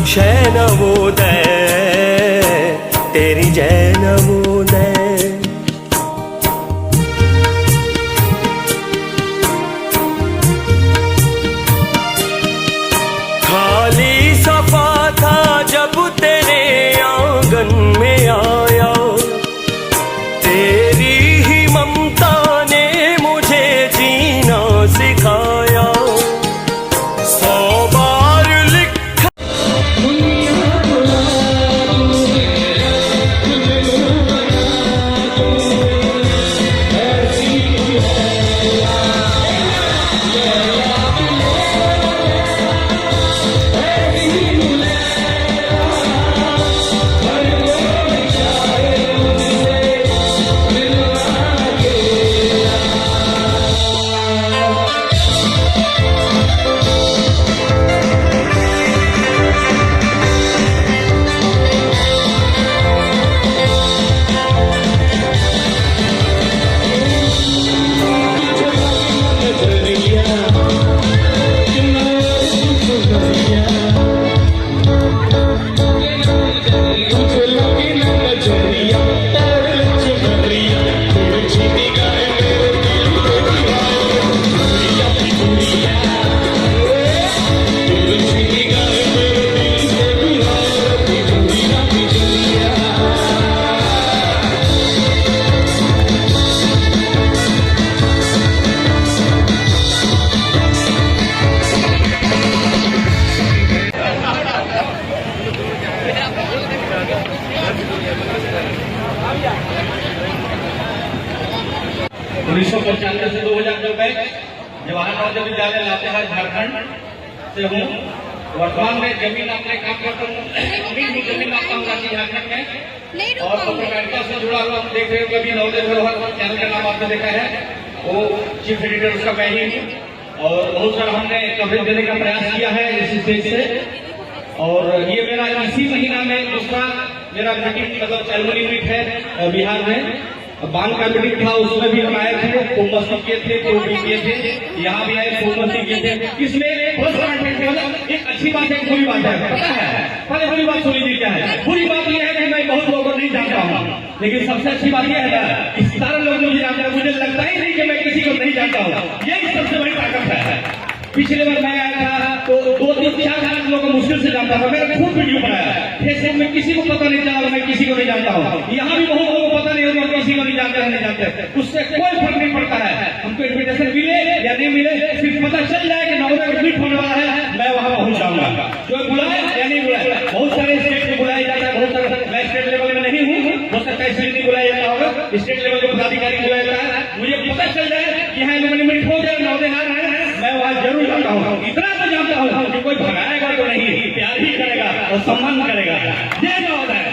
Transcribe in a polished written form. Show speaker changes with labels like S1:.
S1: शय नवोदय, तेरी जय नवोदय। खाली सफा था जब तेरे आंगन में आया, तेरी ही ममता ने मुझे जीना सिखाया। 100 बार लिखा
S2: उन्नीस सौ 95 से 2000 में जवाहरलाल नेहरू विद्यालय लातेहार झारखंड से हूँ। वर्तमान में जमीन अपने काम करता हूँ, जमीन आपका हूँ रांची झारखंड में, और पत्रकारिता से जुड़ा हुआ देख रहे हो कभी नवोदय धरोहर चैनल का नाम आपने देखा है, वो चीफ एडिटर उसका मैं ही हूँ। और बहुत सारा हमने कवरेज देने का प्रयास किया है इस स्टेज से। और ये मेरा इसी महीना में दूसरा मेरा मीटिंग मतलब सेरेमनी मीट है बिहार में। बांग का मीटिंग था, उसमें भी हम आए थे, खूब मस्ती किए थे, खूब भी किए थे, यहाँ भी आए खूब मस्ती किए थे। इसमें एक अच्छी बात है, बुरी बात है, पता है? पहले बुरी बात सुन लीजिए क्या है। बुरी बात यह है कि मैं बहुत लोगों को नहीं जानता हूँ, लेकिन सबसे अच्छी बात यह है कि सारे लोग मुझे जानते हैं। मुझे लगता ही नहीं कि मैं किसी को नहीं जानता हूँ, यही सबसे बड़ी ताकत है। पिछले बार मैं आया था तो 2-3-4 लोगों को मुश्किल से जानता था। मैंने खूब वीडियो बनाया, फेसबुक में किसी को पता नहीं चला मैं किसी को नहीं जानता हूँ। यहाँ भी बहुत लोगों को पता नहीं होगा किसी को नहीं जानते नहीं जानते, उससे कोई फर्क नहीं पड़ता है। हमको इन्विटेशन मिले या नहीं मिले, सिर्फ पता चल जाए कि नवोदय का मीट होने वाला है, मैं वहाँ पहुँच जाऊंगा। जो बुलाए या नहीं बुलाए, बहुत सारे स्टेट में बुलाया जाता है, बहुत सारे मैं स्टेट लेवल में नहीं हूँ, हो सकता है इसलिए नहीं बुलाया जाता होगा। स्टेट लेवल के पदाधिकारी बुलाया जाता है, मुझे पता चल जाए कि यहाँ मीट हो जाए, नवोदय आ रहा है, मैं वहाँ जरूर जाता हूँ। इतना तो जानता हूँ कि कोई भगाएगा तो नहीं, प्यार ही करेगा और सम्मान करेगा। जय नवोदय।